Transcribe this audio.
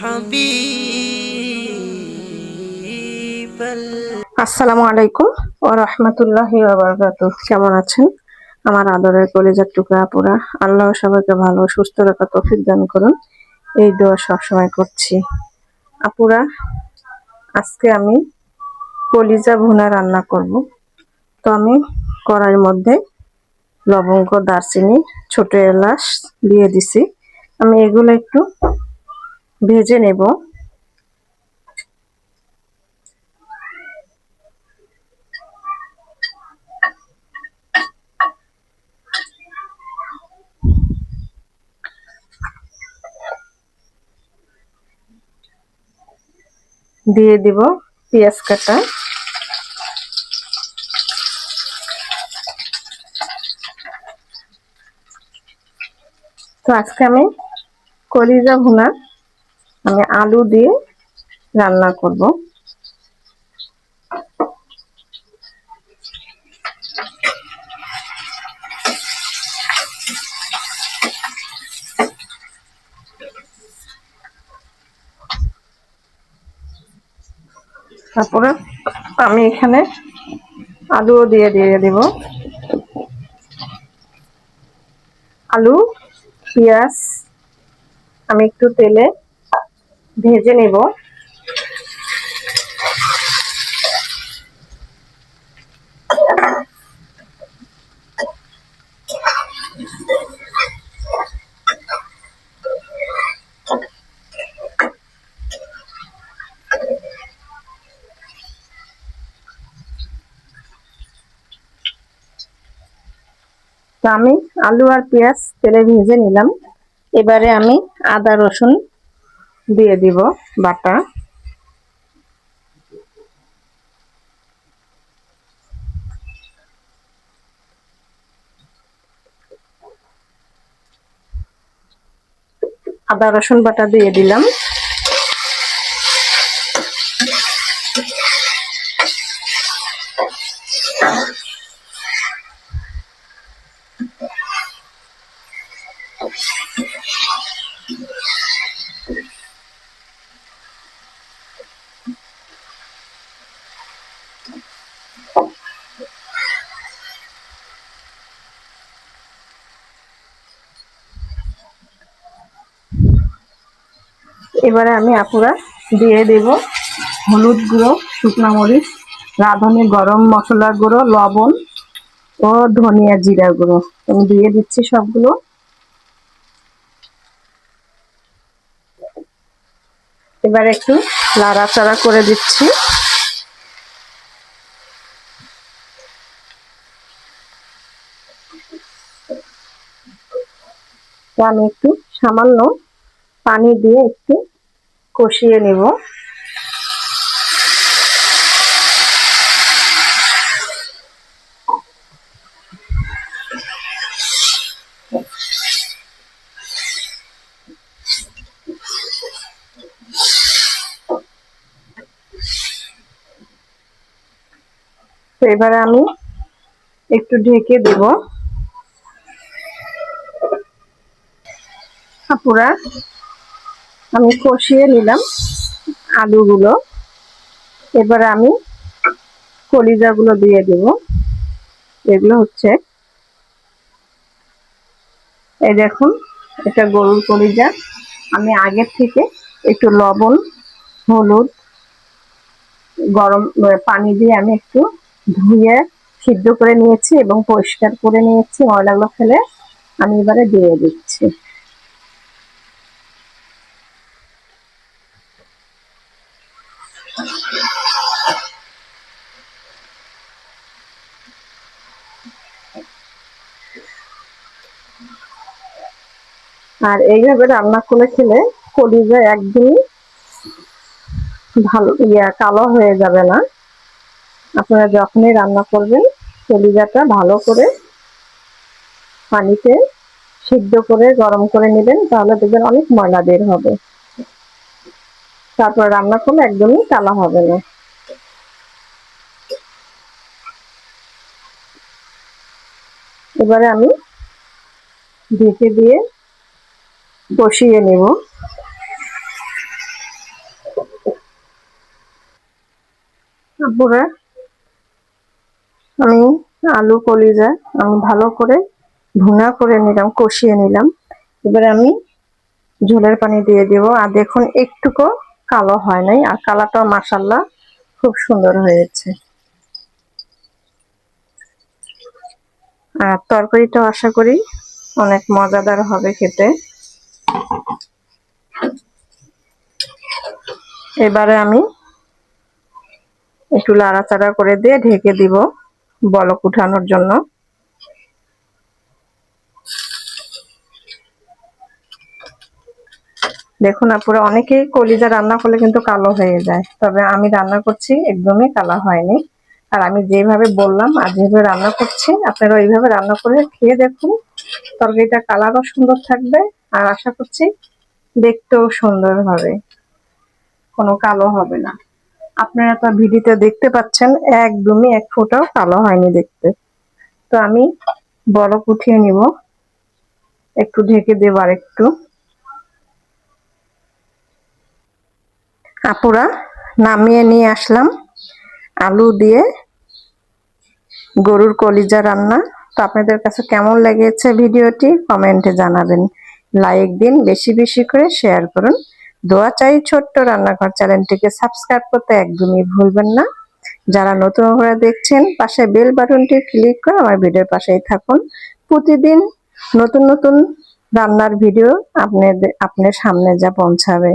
حبيب আসসালামু আলাইকুম ওয়া রাহমাতুল্লাহি ওয়া বারাকাতুহু। কেমন আছেন আমার আদরের কলিজার টুকরা আপুরা? আল্লাহ সবাইকে ভালো সুস্থ রাখার তৌফিক দান করুন, এই দোয়া সবসময় করছি। আপুরা, আজকে আমি কলিজা ভুনা রান্না করব। তো আমি কড়াইয়ের মধ্যে লবঙ্গ, দারচিনি, ছোট এলাচ দিয়ে দিছি। আমি এগুলো একটু ভেজে নেব। দিয়ে দিব পেঁয়াজ কাটা। তো আজকে আমি কলিজা ভুনা আমি আলু দিয়ে রান্না করব। তারপরে আমি এখানে আলুও দিয়ে দেব। আলু, পেঁয়াজ আমি একটু তেলে ভেজে নেব। তো আমি আলু আর পেঁয়াজ তেলে ভেজে নিলাম। এবারে আমি আদা রসুন দিয়ে দিব বাটা। আদা রসুন বাটা দিয়ে দিলাম। এবারে আমি আপুরা দিয়ে দেব হলুদ গুঁড়ো, শুকনো মরিচ, রাঁধুনি গরম মশলা গুঁড়ো, লবণ ও ধনিয়া জিরা গুঁড়ো। আমি দিয়ে দিচ্ছি সবগুলো। এবার একটু নাড়াচাড়া করে দিচ্ছি। তো আমি একটু সামান্য পানি দিয়ে একটু কষিয়ে নেব। তো এবারে আমি একটু ঢেকে দেব। আপুরা, আমি কষিয়ে নিলাম আলুগুলো। এবারে আমি কলিজাগুলো দিয়ে দেব। এগুলো হচ্ছে, এই দেখুন, এটা গরুর কলিজা। আমি আগের থেকে একটু লবণ, হলুদ, গরম পানি দিয়ে আমি একটু ধুয়ে সিদ্ধ করে নিয়েছি এবং পরিষ্কার করে নিয়েছি। ময়লাগুলো ফেলে আমি এবারে দিয়ে দিচ্ছি। আর এইভাবে রান্না করে খেলে কলিজা একদমই ভালো কালো হয়ে যাবে না। আপনারা যখনই রান্না করবেন কলিজাটা ভালো করে পানিতে সিদ্ধ করে গরম করে নেবেন, তাহলে দেখবেন অনেক ময়লা বের হবে। তারপর রান্না করলে একদমই কালো হবে না। এবারে আমি ঢেকে দিয়ে বসিয়ে নেব। আপুরা, আমি আলু কলিজা আমি ভালো করে ভুনা করে নিলাম, কষিয়ে নিলাম। এবারে আমি ঝোলের পানি দিয়ে দিব। আর দেখুন একটুকু কালো হয় নাই, আর কালারটা মাশাআল্লাহ খুব সুন্দর হয়েছে। আর তরকারিটাও আশা করি অনেক মজাদার হবে খেতে। এবারে আমি একটু লাড়াচাড়া করে দিয়ে ঢেকে দিব বলক উঠানোর জন্য। দেখুন আপুরা, অনেকেই কলিজা রান্না করলে কিন্তু কালো হয়ে যায়, তবে আমি রান্না করছি একদমই কালো হয়নি। আর আমি যেভাবে বললাম আর যেভাবে রান্না করছি, আপনারা ওইভাবে রান্না করে খেয়ে দেখুন। তরকারিটা কালারও সুন্দর থাকবে, আর আশা করছি দেখতেও সুন্দর হবে, কোনো কালো হবে না। আপনারা তো ভিডিওতে দেখতে পাচ্ছেন একদমই এক ফোঁটাও কালো হয়নি দেখতে। তো আমি বলক উঠিয়ে নিব, একটু ঢেকে দেব আর একটু। আপুরা, নামিয়ে নিয়ে আসলাম আলু দিয়ে গরুর কলিজা রান্না। তো আপনাদের কাছে কেমন লেগেছে ভিডিওটি কমেন্টে জানাবেন। লাইক দিন, বেশি বেশি করে শেয়ার করুন। দোয়া চাই ছোট্ট রান্নাঘর চ্যানেলটিকে সাবস্ক্রাইব করতে একদমই ভুলবেন না। যারা নতুন করে দেখছেন, পাশে বেল বাটনটি ক্লিক করে আমার ভিডিওর পাশেই থাকুন। প্রতিদিন নতুন নতুন রান্নার ভিডিও আপনার সামনে যা পৌঁছাবে।